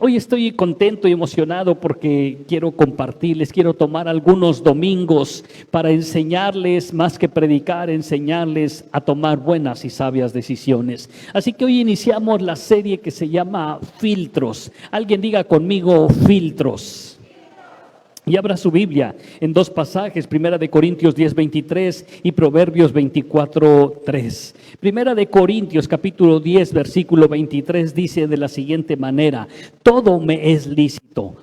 Hoy estoy contento y emocionado porque quiero compartirles, quiero tomar algunos domingos para enseñarles, más que predicar, enseñarles a tomar buenas y sabias decisiones. Así que hoy iniciamos la serie que se llama Filtros. Alguien diga conmigo, filtros. Y abra su Biblia en dos pasajes, Primera de Corintios 10:23 y Proverbios 24:3. Primera de Corintios capítulo 10 versículo 23 dice de la siguiente manera: todo me es lícito,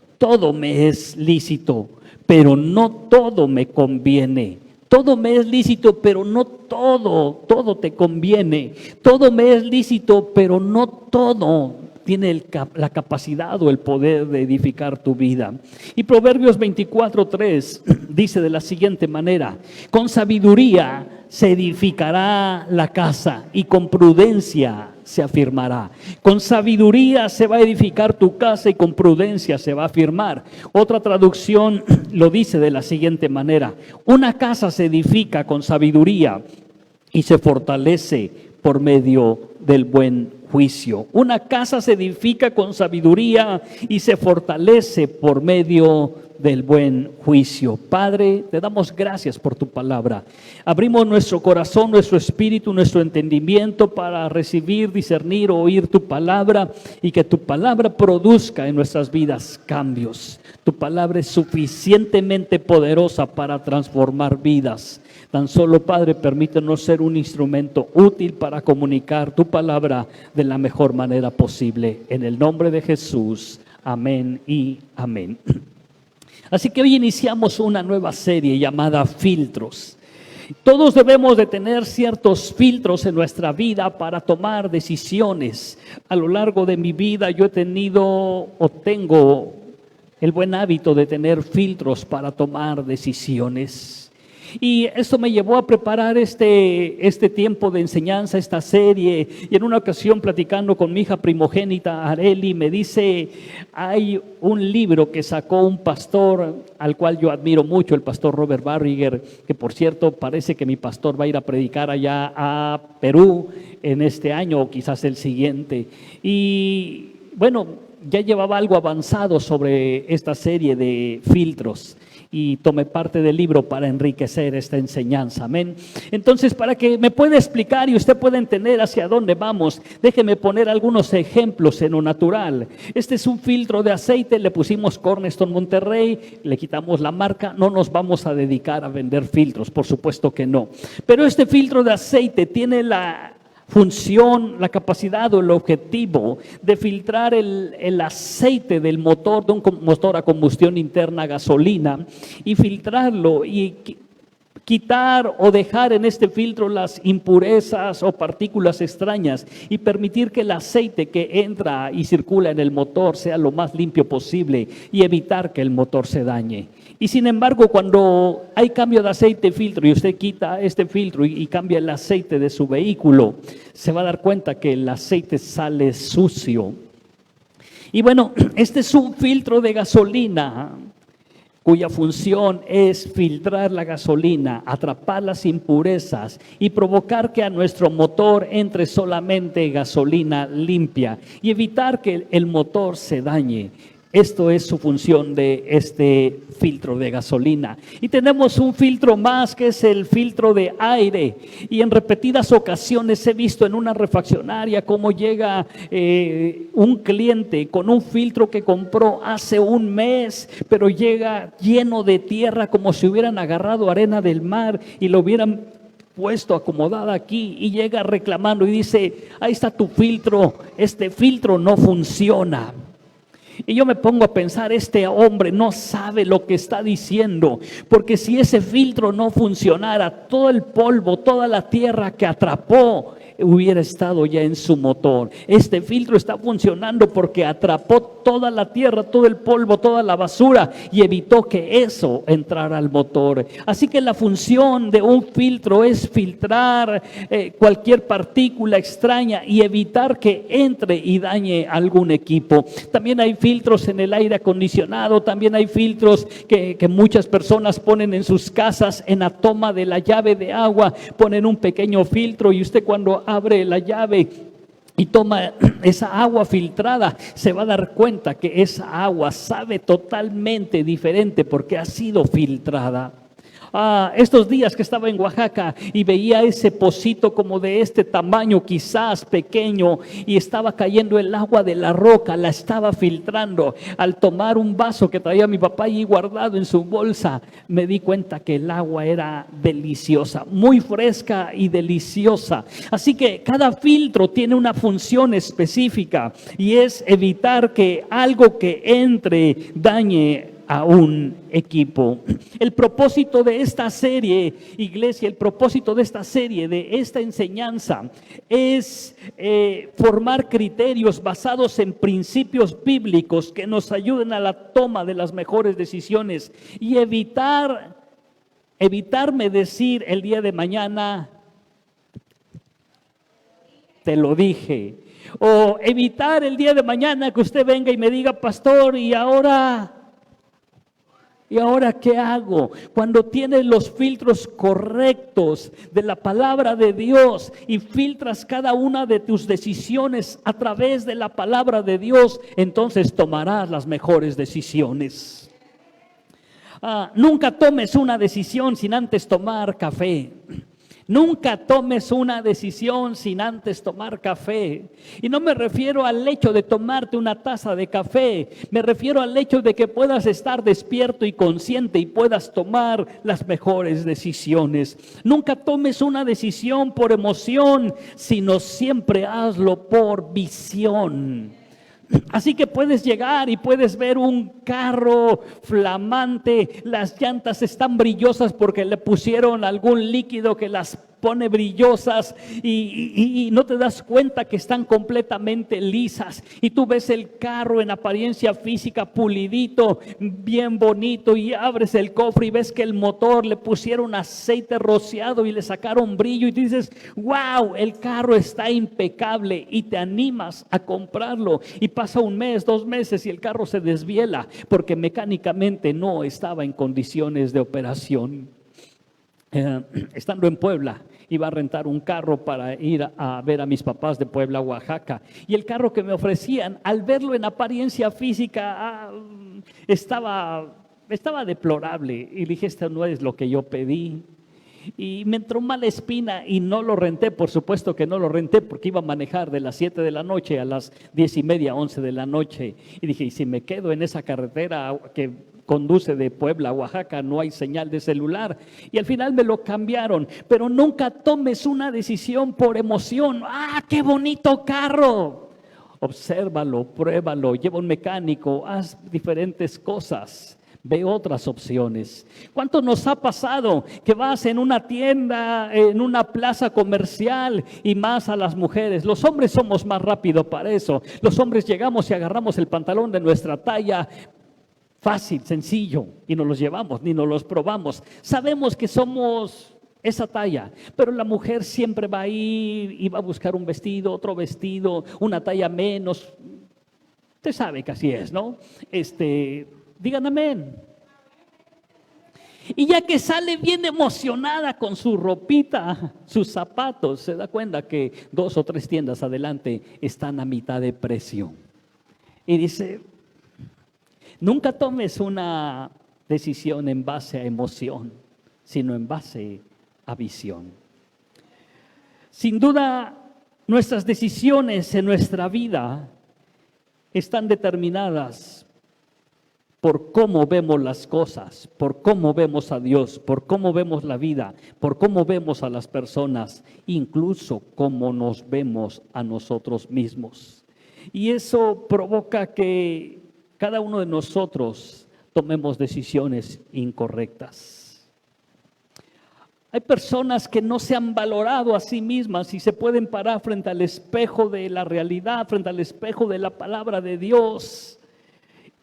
pero no todo me conviene. Todo me es lícito, pero no todo te conviene. Todo me es lícito, pero no todo tiene la capacidad o el poder de edificar tu vida. Y Proverbios 24:3 dice de la siguiente manera: con sabiduría se edificará la casa y con prudencia se afirmará. Con sabiduría se va a edificar tu casa y con prudencia se va a afirmar. Otra traducción lo dice de la siguiente manera: una casa se edifica con sabiduría y se fortalece por medio del buen juicio. Una casa se edifica con sabiduría y se fortalece por medio del buen juicio. Padre, te damos gracias por tu palabra. Abrimos nuestro corazón, nuestro espíritu, nuestro entendimiento para recibir, discernir, oír tu palabra y que tu palabra produzca en nuestras vidas cambios. Tu palabra es suficientemente poderosa para transformar vidas. Tan solo, Padre, permítenos ser un instrumento útil para comunicar tu palabra de la mejor manera posible. En el nombre de Jesús, amén y amén. Así que hoy iniciamos una nueva serie llamada Filtros. Todos debemos de tener ciertos filtros en nuestra vida para tomar decisiones. A lo largo de mi vida yo he tenido o tengo el buen hábito de tener filtros para tomar decisiones. Y esto me llevó a preparar este tiempo de enseñanza, esta serie. Y en una ocasión, platicando con mi hija primogénita, Areli, me dice: hay un libro que sacó un pastor al cual yo admiro mucho, el pastor Robert Barriger, que por cierto parece que mi pastor va a ir a predicar allá a Perú en este año o quizás el siguiente. Y bueno, ya llevaba algo avanzado sobre esta serie de filtros y tomé parte del libro para enriquecer esta enseñanza, amén. Entonces, para que me pueda explicar y usted pueda entender hacia dónde vamos, déjeme poner algunos ejemplos en lo natural. Este es un filtro de aceite, le pusimos Cornerstone Monterrey, le quitamos la marca. No nos vamos a dedicar a vender filtros, por supuesto que no. Pero este filtro de aceite tiene la función, la capacidad o el objetivo de filtrar el aceite del motor, de un motor a combustión interna gasolina, y filtrarlo y quitar o dejar en este filtro las impurezas o partículas extrañas y permitir que el aceite que entra y circula en el motor sea lo más limpio posible y evitar que el motor se dañe. Y sin embargo, cuando hay cambio de aceite filtro y usted quita este filtro y cambia el aceite de su vehículo, se va a dar cuenta que el aceite sale sucio. Y bueno, este es un filtro de gasolina cuya función es filtrar la gasolina, atrapar las impurezas y provocar que a nuestro motor entre solamente gasolina limpia y evitar que el motor se dañe. Esto es su función de este filtro de gasolina. Y tenemos un filtro más, que es el filtro de aire. Y en repetidas ocasiones he visto en una refaccionaria cómo llega un cliente con un filtro que compró hace un mes, pero llega lleno de tierra, como si hubieran agarrado arena del mar y lo hubieran puesto acomodada aquí, y llega reclamando y dice: ahí está tu filtro, este filtro no funciona. Y yo me pongo a pensar, este hombre no sabe lo que está diciendo, porque si ese filtro no funcionara, todo el polvo, toda la tierra que atrapó hubiera estado ya en su motor. Este filtro está funcionando porque atrapó toda la tierra, todo el polvo, toda la basura y evitó que eso entrara al motor. Así que la función de un filtro es filtrar cualquier partícula extraña y evitar que entre y dañe algún equipo. También hay filtros en el aire acondicionado, también hay filtros que muchas personas ponen en sus casas. En la toma de la llave de agua ponen un pequeño filtro y usted cuando abre la llave y toma esa agua filtrada, se va a dar cuenta que esa agua sabe totalmente diferente porque ha sido filtrada. Estos días que estaba en Oaxaca y veía ese pocito como de este tamaño, quizás pequeño, y estaba cayendo el agua de la roca, la estaba filtrando. Al tomar un vaso que traía mi papá allí guardado en su bolsa, me di cuenta que el agua era deliciosa, muy fresca y deliciosa. Así que cada filtro tiene una función específica y es evitar que algo que entre dañe a un equipo. El propósito de esta serie, iglesia, el propósito de esta serie, de esta enseñanza, es formar criterios basados en principios bíblicos que nos ayuden a la toma de las mejores decisiones y evitarme decir el día de mañana, te lo dije, o evitar el día de mañana que usted venga y me diga, pastor, ¿y ahora qué hago? Cuando tienes los filtros correctos de la palabra de Dios y filtras cada una de tus decisiones a través de la palabra de Dios, entonces tomarás las mejores decisiones. Nunca tomes una decisión sin antes tomar café. Nunca tomes una decisión sin antes tomar café. Y no me refiero al hecho de tomarte una taza de café. Me refiero al hecho de que puedas estar despierto y consciente y puedas tomar las mejores decisiones. Nunca tomes una decisión por emoción, sino siempre hazlo por visión. Así que puedes llegar y puedes ver un carro flamante, las llantas están brillosas porque le pusieron algún líquido que las pone brillosas y no te das cuenta que están completamente lisas, y tú ves el carro en apariencia física pulidito, bien bonito, y abres el cofre y ves que el motor le pusieron aceite rociado y le sacaron brillo y tú dices, wow, el carro está impecable, y te animas a comprarlo, y pasa un mes, 2 meses y el carro se desviela porque mecánicamente no estaba en condiciones de operación. Estando en Puebla, iba a rentar un carro para ir a ver a mis papás de Puebla, Oaxaca, y el carro que me ofrecían, al verlo en apariencia física, estaba deplorable, y dije, esto no es lo que yo pedí. Y me entró mala espina y no lo renté. Por supuesto que no lo renté porque iba a manejar de las 7 de la noche a las 10:30, 11 de la noche. Y dije, y si me quedo en esa carretera que conduce de Puebla a Oaxaca, no hay señal de celular. Y al final me lo cambiaron. Pero nunca tomes una decisión por emoción. ¡Qué bonito carro! Obsérvalo, pruébalo, lleva un mecánico, haz diferentes cosas. Ve otras opciones. ¿Cuánto nos ha pasado que vas en una tienda, en una plaza comercial, y más a las mujeres? Los hombres somos más rápidos para eso. Los hombres llegamos y agarramos el pantalón de nuestra talla, fácil, sencillo, y nos los llevamos, ni nos los probamos. Sabemos que somos esa talla, pero la mujer siempre va a ir y va a buscar un vestido, otro vestido, una talla menos. Usted sabe que así es, ¿no? Digan amén. Y ya que sale bien emocionada con su ropita, sus zapatos, se da cuenta que 2 o 3 tiendas adelante están a mitad de precio. Y dice, nunca tomes una decisión en base a emoción, sino en base a visión. Sin duda, nuestras decisiones en nuestra vida están determinadas por cómo vemos las cosas, por cómo vemos a Dios, por cómo vemos la vida, por cómo vemos a las personas, incluso cómo nos vemos a nosotros mismos. Y eso provoca que cada uno de nosotros tomemos decisiones incorrectas. Hay personas que no se han valorado a sí mismas y se pueden parar frente al espejo de la realidad, frente al espejo de la palabra de Dios,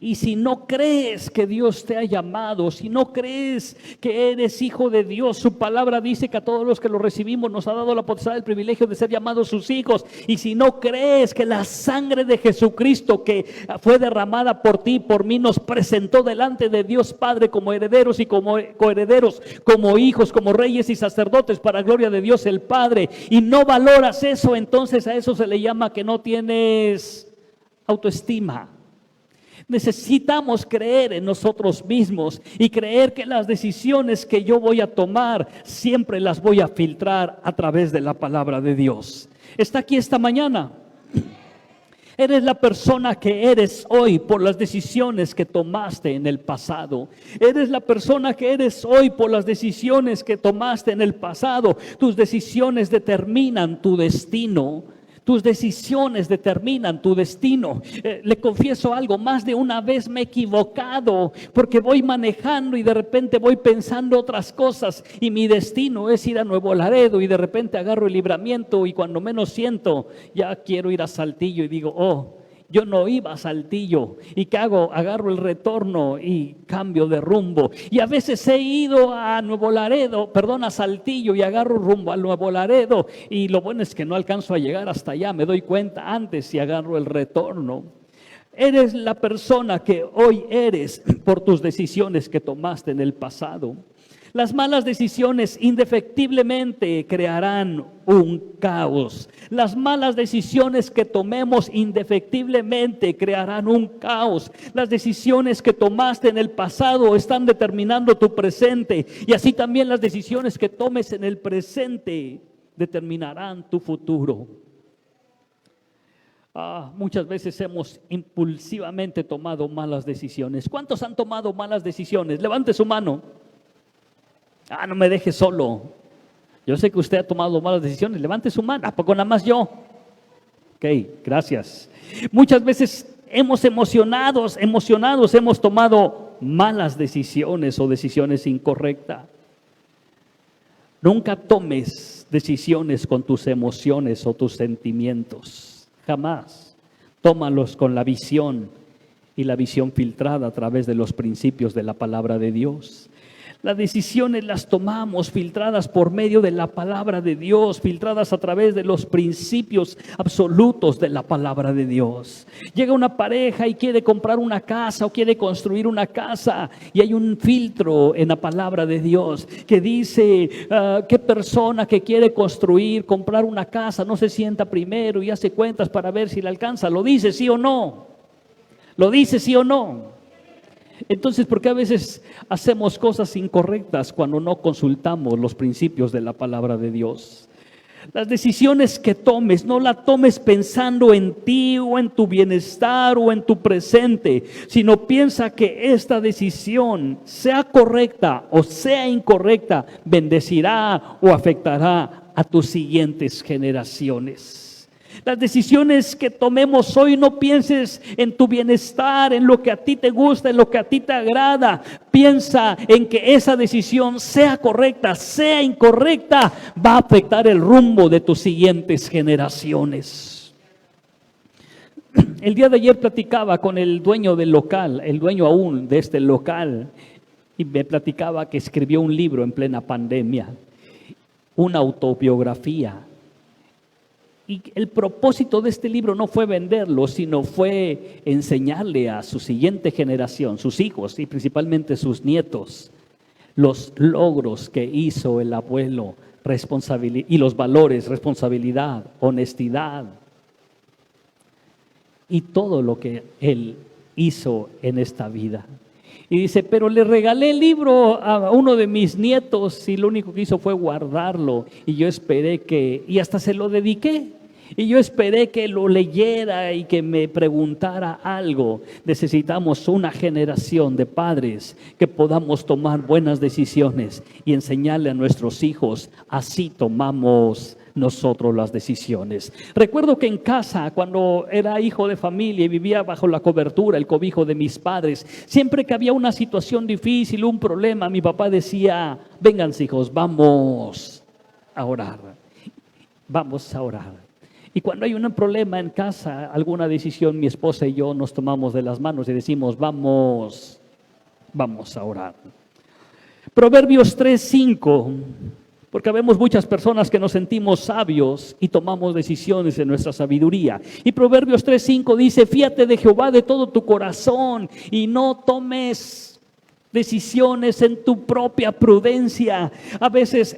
Y si no crees que Dios te ha llamado, si no crees que eres hijo de Dios, su palabra dice que a todos los que lo recibimos nos ha dado la potestad, el privilegio de ser llamados sus hijos. Y si no crees que la sangre de Jesucristo que fue derramada por ti, por mí, nos presentó delante de Dios Padre como herederos y como coherederos, como hijos, como reyes y sacerdotes para gloria de Dios el Padre, y no valoras eso, entonces a eso se le llama que no tienes autoestima. Necesitamos creer en nosotros mismos y creer que las decisiones que yo voy a tomar siempre las voy a filtrar a través de la palabra de Dios. ¿Está aquí esta mañana? Eres la persona que eres hoy por las decisiones que tomaste en el pasado. Eres la persona que eres hoy por las decisiones que tomaste en el pasado. Tus decisiones determinan tu destino. Tus decisiones determinan tu destino. Le confieso algo, más de una vez me he equivocado porque voy manejando y de repente voy pensando otras cosas y mi destino es ir a Nuevo Laredo y de repente agarro el libramiento y cuando menos siento ya quiero ir a Saltillo y digo, oh, yo no iba a Saltillo. ¿Y qué hago? Agarro el retorno y cambio de rumbo. Y a veces he ido a a Saltillo y agarro rumbo a Nuevo Laredo. Y lo bueno es que no alcanzo a llegar hasta allá. Me doy cuenta antes y agarro el retorno. Eres la persona que hoy eres por tus decisiones que tomaste en el pasado. Las malas decisiones indefectiblemente crearán un caos. Las malas decisiones que tomemos indefectiblemente crearán un caos. Las decisiones que tomaste en el pasado están determinando tu presente y así también las decisiones que tomes en el presente determinarán tu futuro. Muchas veces hemos impulsivamente tomado malas decisiones. ¿Cuántos han tomado malas decisiones? Levante su mano. No me deje solo. Yo sé que usted ha tomado malas decisiones. Levante su mano. ¿A poco nada más yo? Ok, gracias. Muchas veces emocionados, hemos tomado malas decisiones o decisiones incorrectas. Nunca tomes decisiones con tus emociones o tus sentimientos. Jamás. Tómalos con la visión y la visión filtrada a través de los principios de la palabra de Dios. Las decisiones las tomamos filtradas por medio de la palabra de Dios, filtradas a través de los principios absolutos de la palabra de Dios. Llega una pareja y quiere comprar una casa o quiere construir una casa y hay un filtro en la palabra de Dios que dice qué persona que quiere comprar una casa no se sienta primero y hace cuentas para ver si le alcanza. ¿Lo dice sí o no? ¿Lo dice sí o no? Entonces, ¿por qué a veces hacemos cosas incorrectas cuando no consultamos los principios de la palabra de Dios? Las decisiones que tomes, no las tomes pensando en ti o en tu bienestar o en tu presente, sino piensa que esta decisión, sea correcta o sea incorrecta, bendecirá o afectará a tus siguientes generaciones. Las decisiones que tomemos hoy, no pienses en tu bienestar, en lo que a ti te gusta, en lo que a ti te agrada. Piensa en que esa decisión, sea correcta, sea incorrecta, va a afectar el rumbo de tus siguientes generaciones. El día de ayer platicaba con el dueño del local, el dueño aún de este local, y me platicaba que escribió un libro en plena pandemia, una autobiografía. Y el propósito de este libro no fue venderlo, sino fue enseñarle a su siguiente generación, sus hijos y principalmente sus nietos, los logros que hizo el abuelo, y los valores, responsabilidad, honestidad y todo lo que él hizo en esta vida. Y dice, pero le regalé el libro a uno de mis nietos y lo único que hizo fue guardarlo. Y yo esperé y hasta se lo dediqué. Y yo esperé que lo leyera y que me preguntara algo. Necesitamos una generación de padres que podamos tomar buenas decisiones y enseñarle a nuestros hijos. Así tomamos nosotros las decisiones. Recuerdo que en casa, cuando era hijo de familia y vivía bajo la cobertura, el cobijo de mis padres, siempre que había una situación difícil, un problema, mi papá decía, vengan hijos, vamos a orar. Vamos a orar. Y cuando hay un problema en casa, alguna decisión, mi esposa y yo nos tomamos de las manos y decimos, vamos a orar. Proverbios 3:5, porque vemos muchas personas que nos sentimos sabios y tomamos decisiones en nuestra sabiduría. Y Proverbios 3:5 dice, fíate de Jehová de todo tu corazón y no tomes decisiones en tu propia prudencia. A veces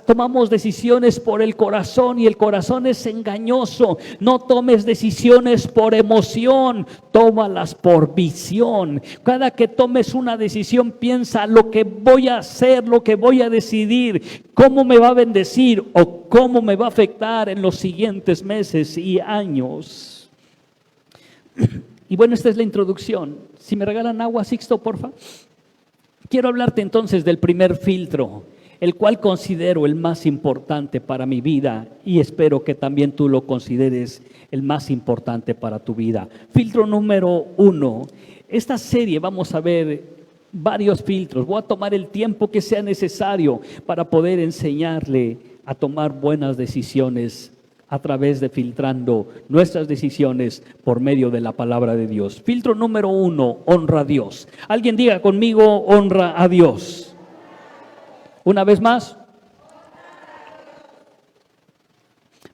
tomamos decisiones por el corazón y el corazón es engañoso. No tomes decisiones por emoción, tómalas por visión. Cada que tomes una decisión, piensa lo que voy a hacer, lo que voy a decidir, cómo me va a bendecir o cómo me va a afectar en los siguientes meses y años. Y bueno, esta es la introducción. Si me regalan agua, Sixto, porfa. Quiero hablarte entonces del primer filtro, el cual considero el más importante para mi vida y espero que también tú lo consideres el más importante para tu vida. Filtro número 1. Esta serie vamos a ver varios filtros. Voy a tomar el tiempo que sea necesario para poder enseñarle a tomar buenas decisiones a través de filtrando nuestras decisiones por medio de la palabra de Dios. Filtro número 1, honra a Dios. Alguien diga conmigo, honra a Dios. Una vez más.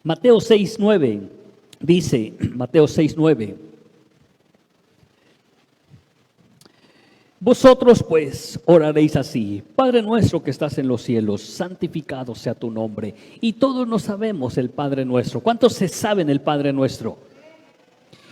Mateo 6:9 dice, Mateo 6:9. Vosotros pues oraréis así: Padre nuestro que estás en los cielos, santificado sea tu nombre. Y todos nos sabemos el Padre nuestro. ¿Cuántos se saben el Padre nuestro?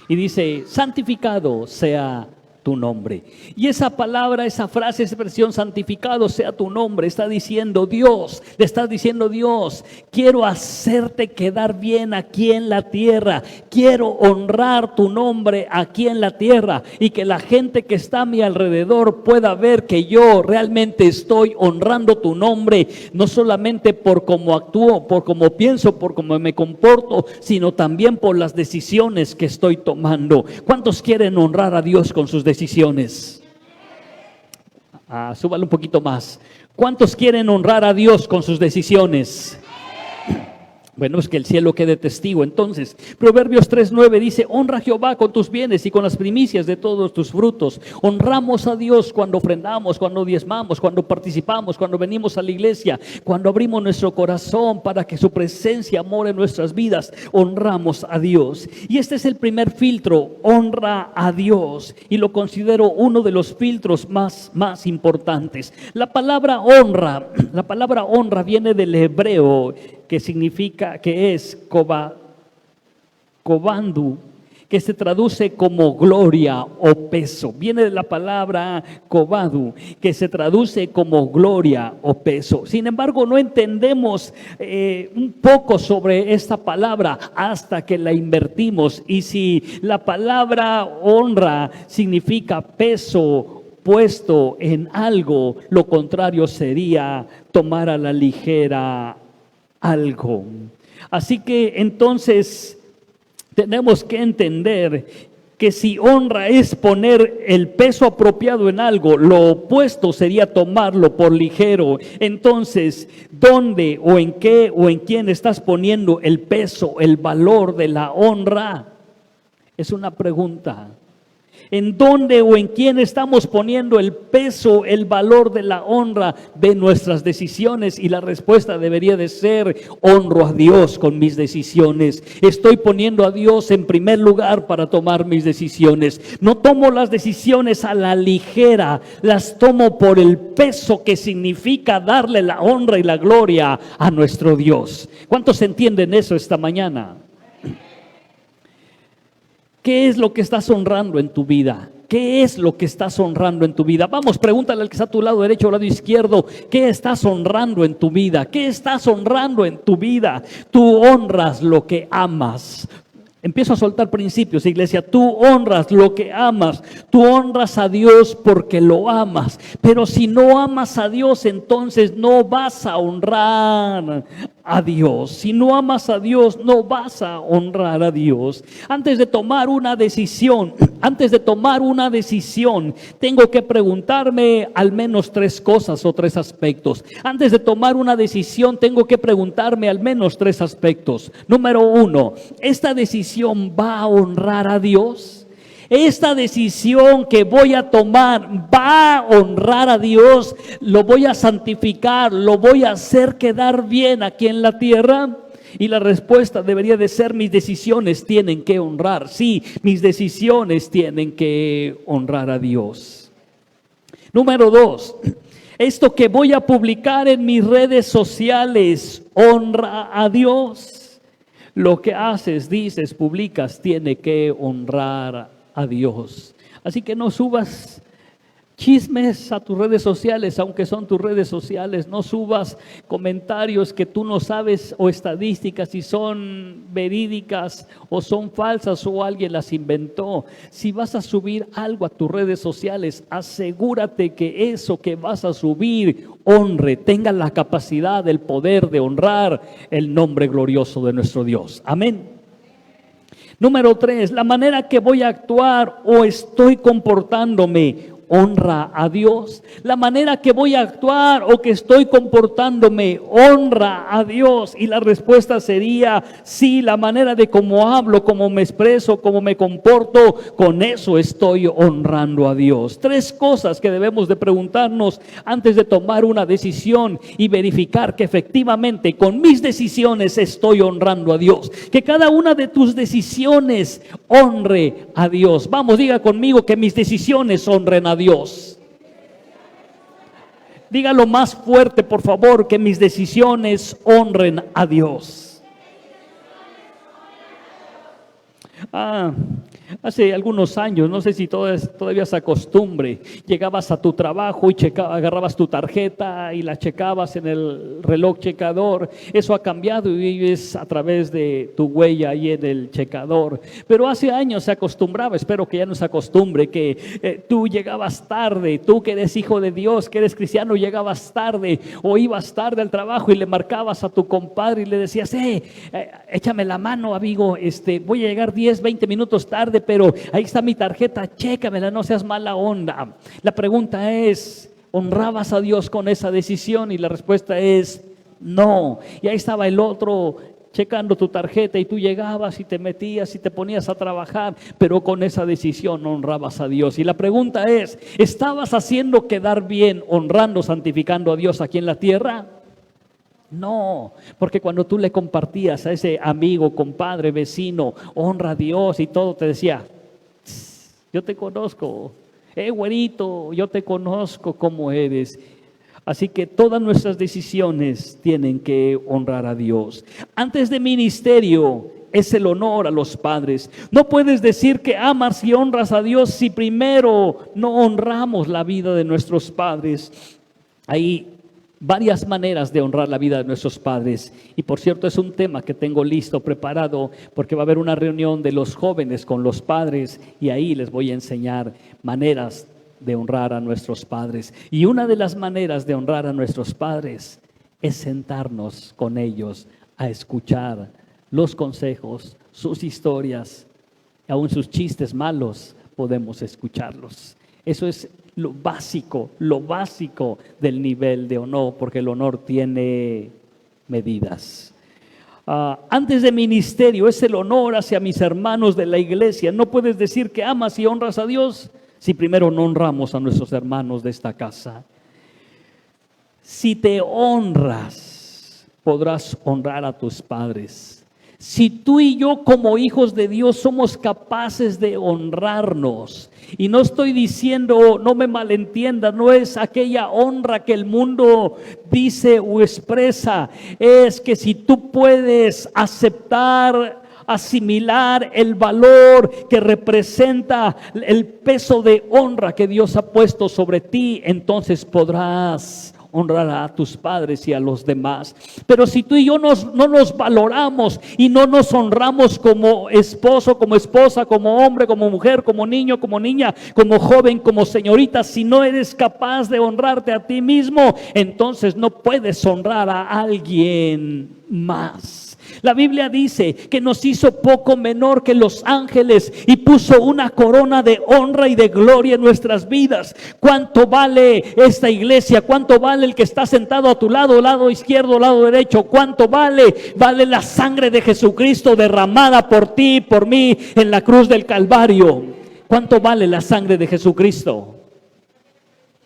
Y dice, santificado sea tu nombre. Y esa palabra, esa frase, esa expresión, santificado sea tu nombre, está diciendo Dios, le estás diciendo Dios, quiero hacerte quedar bien aquí en la tierra, quiero honrar tu nombre aquí en la tierra y que la gente que está a mi alrededor pueda ver que yo realmente estoy honrando tu nombre, no solamente por cómo actúo, por cómo pienso, por cómo me comporto, sino también por las decisiones que estoy tomando. ¿Cuántos quieren honrar a Dios con sus decisiones? Súbalo un poquito más. ¿Cuántos quieren honrar a Dios con sus decisiones? Bueno, es que el cielo quede testigo. Entonces, Proverbios 3:9 dice, honra a Jehová con tus bienes y con las primicias de todos tus frutos. Honramos a Dios cuando ofrendamos, cuando diezmamos, cuando participamos, cuando venimos a la iglesia, cuando abrimos nuestro corazón para que su presencia more en nuestras vidas. Honramos a Dios. Y este es el primer filtro, honra a Dios. Y lo considero uno de los filtros más importantes. La palabra honra viene del hebreo, que significa, que es kobandu, que se traduce como gloria o peso. Viene de la palabra kobadu, que se traduce como gloria o peso. Sin embargo, no entendemos un poco sobre esta palabra hasta que la invertimos. Y si la palabra honra significa peso puesto en algo, lo contrario sería tomar a la ligera algo. Así que entonces tenemos que entender que si honra es poner el peso apropiado en algo, lo opuesto sería tomarlo por ligero. Entonces, ¿dónde o en qué o en quién estás poniendo el peso, el valor de la honra? Es una pregunta. ¿En dónde o en quién estamos poniendo el peso, el valor de la honra de nuestras decisiones? Y la respuesta debería de ser, honro a Dios con mis decisiones. Estoy poniendo a Dios en primer lugar para tomar mis decisiones. No tomo las decisiones a la ligera, las tomo por el peso que significa darle la honra y la gloria a nuestro Dios. ¿Cuántos entienden eso esta mañana? ¿Qué es lo que estás honrando en tu vida? ¿Qué es lo que estás honrando en tu vida? Vamos, pregúntale al que está a tu lado derecho o lado izquierdo, ¿qué estás honrando en tu vida? ¿Qué estás honrando en tu vida? Tú honras lo que amas. Empiezo a soltar principios, iglesia. Tú honras lo que amas. Tú honras a Dios porque lo amas. Pero si no amas a Dios, entonces no vas a honrar a Dios. Si no amas a Dios, no vas a honrar a Dios. Antes de tomar una decisión, tengo que preguntarme al menos 3 cosas o 3 aspectos. Antes de tomar una decisión, tengo que preguntarme al menos 3 aspectos. Número 1, ¿esta decisión va a honrar a Dios? Esta decisión que voy a tomar va a honrar a Dios, lo voy a santificar, lo voy a hacer quedar bien aquí en la tierra. Y la respuesta debería de ser: mis decisiones tienen que honrar. Sí, mis decisiones tienen que honrar a Dios. Número 2, esto que voy a publicar en mis redes sociales honra a Dios. Lo que haces, dices, publicas, tiene que honrar a Dios. Así que no subas chismes a tus redes sociales, aunque son tus redes sociales. No subas comentarios que tú no sabes, o estadísticas si son verídicas o son falsas o alguien las inventó. Si vas a subir algo a tus redes sociales, asegúrate que eso que vas a subir honre, tenga la capacidad, el poder de honrar el nombre glorioso de nuestro Dios. Amén. Número 3, la manera que voy a actuar o estoy comportándome honra a Dios. La manera que voy a actuar o que estoy comportándome honra a Dios. Y la respuesta sería sí. La manera de cómo hablo, cómo me expreso, cómo me comporto, con eso estoy honrando a Dios. 3 cosas que debemos de preguntarnos antes de tomar una decisión y verificar que efectivamente con mis decisiones estoy honrando a Dios. Que cada una de tus decisiones honre a Dios. Vamos, diga conmigo: que mis decisiones honren a Dios. Dígalo más fuerte, por favor: que mis decisiones honren a Dios. Hace algunos años, no sé si todavía se acostumbre, llegabas a tu trabajo y agarrabas tu tarjeta y la checabas en el reloj checador. Eso ha cambiado y es a través de tu huella ahí en el checador. Pero hace años se acostumbraba, espero que ya no se acostumbre, que tú llegabas tarde, tú que eres hijo de Dios, que eres cristiano, llegabas tarde o ibas tarde al trabajo y le marcabas a tu compadre y le decías: échame la mano, amigo, voy a llegar 10, 20 minutos tarde, pero ahí está mi tarjeta, chécamela, no seas mala onda. La pregunta es: ¿honrabas a Dios con esa decisión? Y la respuesta es no. Y ahí estaba el otro checando tu tarjeta y tú llegabas y te metías y te ponías a trabajar, pero con esa decisión no honrabas a Dios. Y la pregunta es: ¿estabas haciendo quedar bien, honrando, santificando a Dios aquí en la tierra? No, porque cuando tú le compartías a ese amigo, compadre, vecino, honra a Dios y todo, te decía: yo te conozco, güerito, yo te conozco cómo eres. Así que todas nuestras decisiones tienen que honrar a Dios. Antes de ministerio es el honor a los padres. No puedes decir que amas y honras a Dios si primero no honramos la vida de nuestros padres. Hay varias maneras de honrar la vida de nuestros padres. Y por cierto, es un tema que tengo listo, preparado, porque va a haber una reunión de los jóvenes con los padres y ahí les voy a enseñar maneras de honrar a nuestros padres. Y una de las maneras de honrar a nuestros padres es sentarnos con ellos a escuchar los consejos, sus historias, aún sus chistes malos, podemos escucharlos. Eso es lo básico del nivel de honor, porque el honor tiene medidas. Antes de ministerio es el honor hacia mis hermanos de la iglesia. No puedes decir que amas y honras a Dios si primero no honramos a nuestros hermanos de esta casa. Si te honras, podrás honrar a tus padres. Si tú y yo como hijos de Dios somos capaces de honrarnos, y no estoy diciendo, no me malentienda, no es aquella honra que el mundo dice o expresa, es que si tú puedes aceptar, asimilar el valor que representa el peso de honra que Dios ha puesto sobre ti, entonces podrás honrar a tus padres y a los demás. Pero si tú y yo no nos valoramos y no nos honramos como esposo, como esposa, como hombre, como mujer, como niño, como niña, como joven, como señorita, si no eres capaz de honrarte a ti mismo, entonces no puedes honrar a alguien más. La Biblia dice que nos hizo poco menor que los ángeles y puso una corona de honra y de gloria en nuestras vidas. ¿Cuánto vale esta iglesia? ¿Cuánto vale el que está sentado a tu lado izquierdo, lado derecho? ¿Cuánto vale? Vale la sangre de Jesucristo derramada por ti y por mí en la cruz del Calvario. ¿Cuánto vale la sangre de Jesucristo?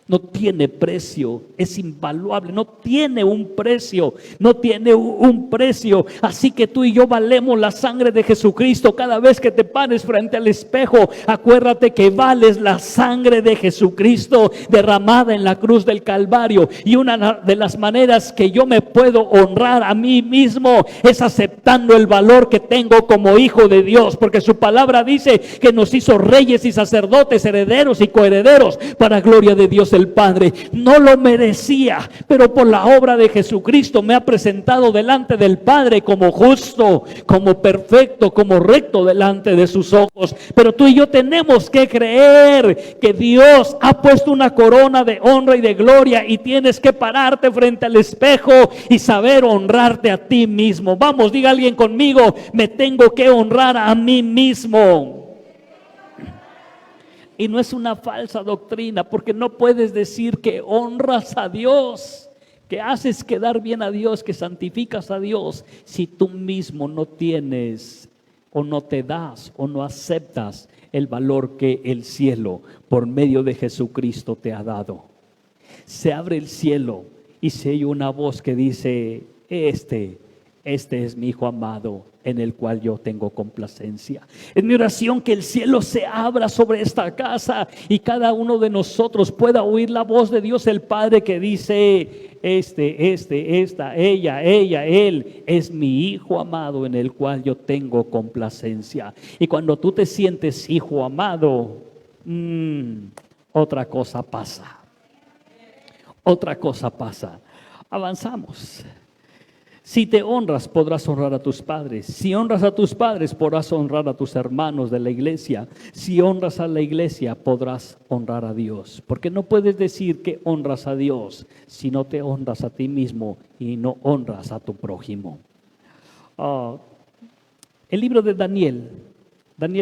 No tiene precio, es invaluable, no tiene un precio, no tiene un precio. Así que tú y yo valemos la sangre de Jesucristo. Cada vez que te pares frente al espejo, acuérdate que vales la sangre de Jesucristo derramada en la cruz del Calvario. Y una de las maneras que yo me puedo honrar a mí mismo es aceptando el valor que tengo como hijo de Dios, porque su palabra dice que nos hizo reyes y sacerdotes, herederos y coherederos para gloria de Dios el Padre. No lo merecía, pero por la obra de Jesucristo me ha presentado delante del Padre como justo, como perfecto, como recto delante de sus ojos. Pero tú y yo tenemos que creer que Dios ha puesto una corona de honra y de gloria, y tienes que pararte frente al espejo y saber honrarte a ti mismo. Vamos, diga alguien conmigo: me tengo que honrar a mí mismo. Y no es una falsa doctrina, porque no puedes decir que honras a Dios, que haces quedar bien a Dios, que santificas a Dios, si tú mismo no tienes o no te das o no aceptas el valor que el cielo por medio de Jesucristo te ha dado. Se abre el cielo y se oye una voz que dice: este es mi Hijo amado, en el cual yo tengo complacencia. Es mi oración que el cielo se abra sobre esta casa y cada uno de nosotros pueda oír la voz de Dios el Padre que dice: esta, ella, él es mi Hijo amado, en el cual yo tengo complacencia. Y cuando tú te sientes hijo amado, otra cosa pasa. Otra cosa pasa. Avanzamos. Si te honras, podrás honrar a tus padres. Si honras a tus padres, podrás honrar a tus hermanos de la iglesia. Si honras a la iglesia, podrás honrar a Dios. Porque no puedes decir que honras a Dios si no te honras a ti mismo y no honras a tu prójimo. El libro de Daniel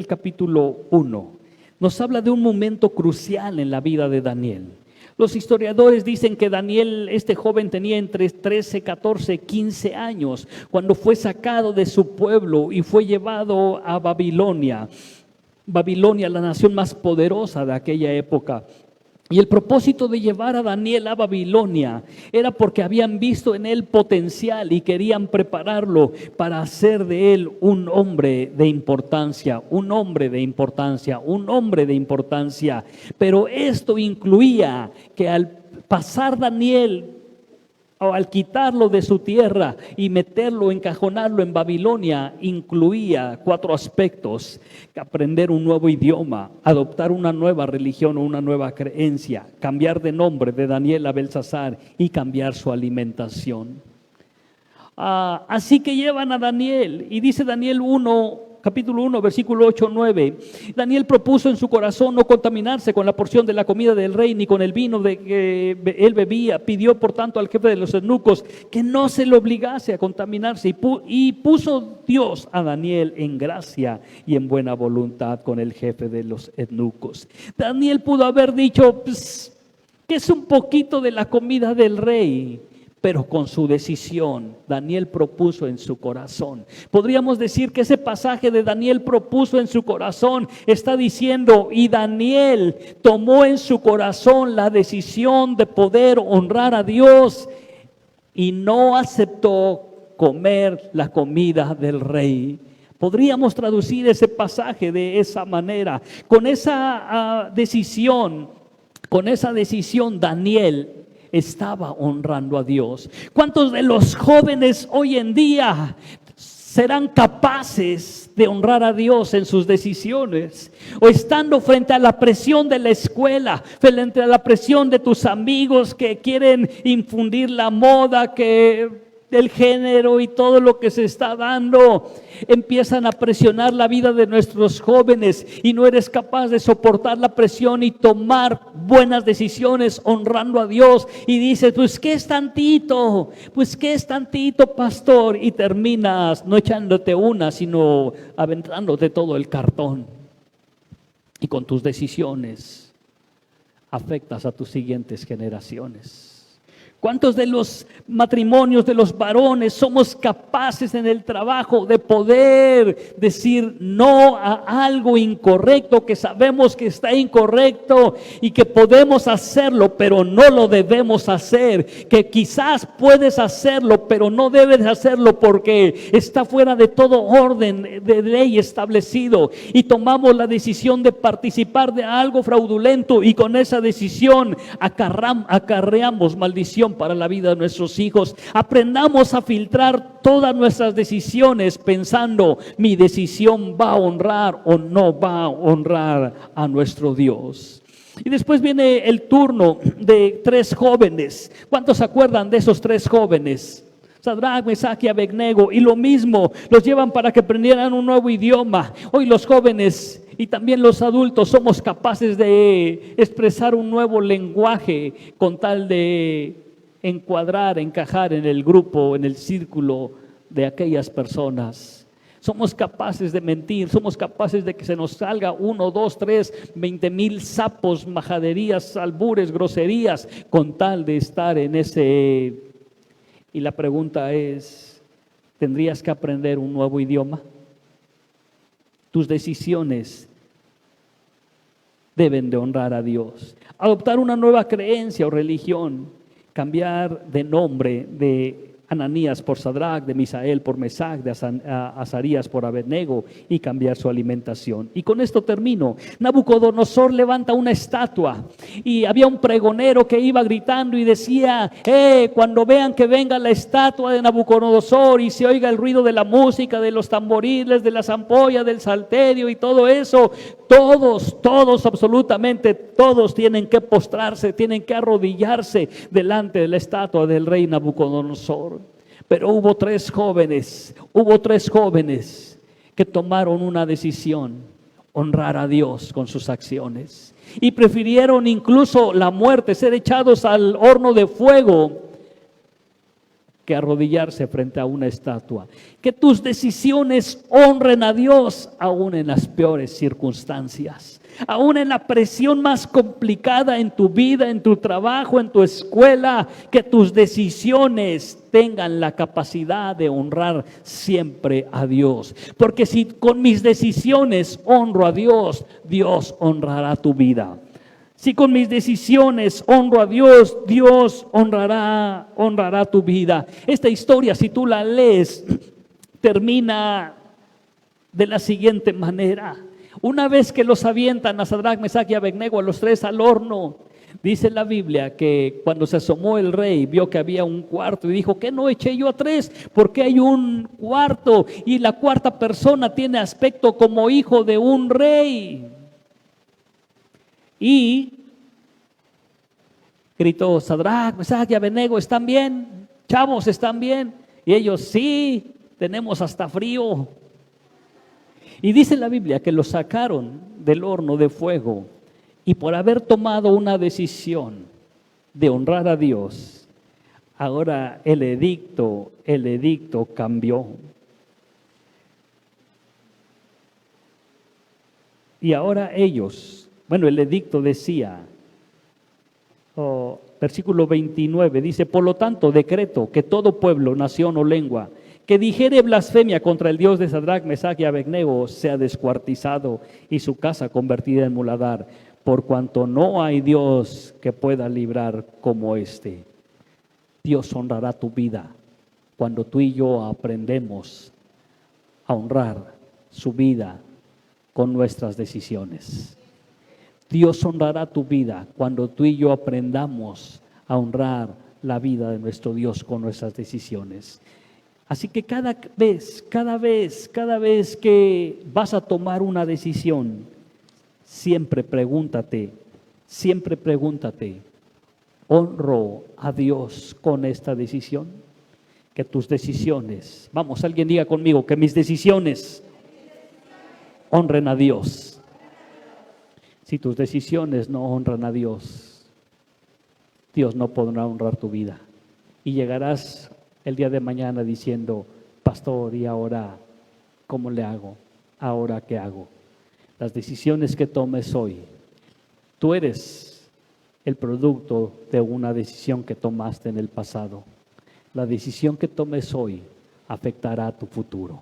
capítulo 1, nos habla de un momento crucial en la vida de Daniel. Los historiadores dicen que Daniel, este joven, tenía entre 13, 14, 15 años cuando fue sacado de su pueblo y fue llevado a Babilonia. Babilonia, la nación más poderosa de aquella época. Y el propósito de llevar a Daniel a Babilonia era porque habían visto en él potencial y querían prepararlo para hacer de él un hombre de importancia, un hombre de importancia, un hombre de importancia. Pero esto incluía que al pasar Daniel, o al quitarlo de su tierra y meterlo, encajonarlo en Babilonia, incluía 4 aspectos: aprender un nuevo idioma, adoptar una nueva religión o una nueva creencia, cambiar de nombre de Daniel a Belsasar y cambiar su alimentación. Así que llevan a Daniel, y dice Daniel 1, capítulo 1, versículo 8, 9. Daniel propuso en su corazón no contaminarse con la porción de la comida del rey, ni con el vino de que él bebía. Pidió por tanto al jefe de los eunucos que no se le obligase a contaminarse, y puso Dios a Daniel en gracia y en buena voluntad con el jefe de los eunucos. Daniel pudo haber dicho que es un poquito de la comida del rey, pero con su decisión, Daniel propuso en su corazón. Podríamos decir que ese pasaje de Daniel propuso en su corazón está diciendo: y Daniel tomó en su corazón la decisión de poder honrar a Dios y no aceptó comer la comida del rey. Podríamos traducir ese pasaje de esa manera. Con esa decisión Daniel estaba honrando a Dios. ¿Cuántos de los jóvenes hoy en día serán capaces de honrar a Dios en sus decisiones, o estando frente a la presión de la escuela, frente a la presión de tus amigos que quieren infundir la moda, que el género y todo lo que se está dando, empiezan a presionar la vida de nuestros jóvenes y no eres capaz de soportar la presión y tomar buenas decisiones honrando a Dios, y dices, pues qué es tantito, pastor, y terminas no echándote una, sino aventándote todo el cartón, y con tus decisiones afectas a tus siguientes generaciones. ¿Cuántos de los matrimonios de los varones somos capaces en el trabajo de poder decir no a algo incorrecto, que sabemos que está incorrecto y que podemos hacerlo, pero no lo debemos hacer? Que quizás puedes hacerlo, pero no debes hacerlo porque está fuera de todo orden de ley establecido. Y tomamos la decisión de participar de algo fraudulento y con esa decisión acarreamos maldición para la vida de nuestros hijos. Aprendamos a filtrar todas nuestras decisiones pensando, mi decisión va a honrar o no va a honrar a nuestro Dios. Y después viene el turno de 3 jóvenes. ¿Cuántos se acuerdan de esos 3 jóvenes? Sadrach, Mesach y Abednego, y lo mismo, los llevan para que aprendieran un nuevo idioma. Hoy los jóvenes y también los adultos somos capaces de expresar un nuevo lenguaje con tal de encajar en el grupo, en el círculo de aquellas personas. Somos capaces de mentir, somos capaces de que se nos salga 1, 2, 3, 20,000 sapos, majaderías, albures, groserías, con tal de estar en ese. Y la pregunta es, ¿tendrías que aprender un nuevo idioma? Tus decisiones deben de honrar a Dios. Adoptar una nueva creencia o religión. Cambiar de nombre de Ananías por Sadrach, de Misael por Mesach, de Azarías por Abednego, y cambiar su alimentación. Y con esto termino. Nabucodonosor levanta una estatua y había un pregonero que iba gritando y decía, cuando vean que venga la estatua de Nabucodonosor y se oiga el ruido de la música, de los tamboriles, de las ampollas, del salterio y todo eso, todos, absolutamente todos tienen que postrarse, tienen que arrodillarse delante de la estatua del rey Nabucodonosor. Pero hubo tres jóvenes que tomaron una decisión: honrar a Dios con sus acciones, y prefirieron incluso la muerte, ser echados al horno de fuego, que arrodillarse frente a una estatua. Que tus decisiones honren a Dios aún en las peores circunstancias, aún en la presión más complicada en tu vida, en tu trabajo, en tu escuela. Que tus decisiones tengan la capacidad de honrar siempre a Dios, porque si con mis decisiones honro a Dios, Dios honrará tu vida. Si con mis decisiones honro a Dios, Dios honrará tu vida. Esta historia, si tú la lees, termina de la siguiente manera. Una vez que los avientan a Sadrach, Mesach y Abednego, a los tres al horno, dice la Biblia que cuando se asomó el rey, vio que había un cuarto y dijo: ¿qué no eché yo a tres? Porque hay un cuarto y la cuarta persona tiene aspecto como hijo de un rey. Y gritó: Sadrach, Mesach y Abednego, ¿están bien? Chavos, ¿están bien? Y ellos: sí, tenemos hasta frío. Y dice la Biblia que los sacaron del horno de fuego, y por haber tomado una decisión de honrar a Dios, ahora el edicto cambió. Y ahora ellos, el edicto decía, versículo 29, dice: por lo tanto decreto que todo pueblo, nación o lengua que dijere blasfemia contra el Dios de Sadrach, Mesach y Abednego sea descuartizado y su casa convertida en muladar, por cuanto no hay Dios que pueda librar como este. Dios honrará tu vida cuando tú y yo aprendemos a honrar su vida con nuestras decisiones. Dios honrará tu vida cuando tú y yo aprendamos a honrar la vida de nuestro Dios con nuestras decisiones. Así que cada vez que vas a tomar una decisión, siempre pregúntate, ¿honro a Dios con esta decisión? Que tus decisiones, vamos, alguien diga conmigo, que mis decisiones honren a Dios. Si tus decisiones no honran a Dios, Dios no podrá honrar tu vida. Y llegarás el día de mañana diciendo, pastor, ¿y ahora cómo le hago? ¿Ahora qué hago? Las decisiones que tomes hoy, tú eres el producto de una decisión que tomaste en el pasado. La decisión que tomes hoy afectará a tu futuro.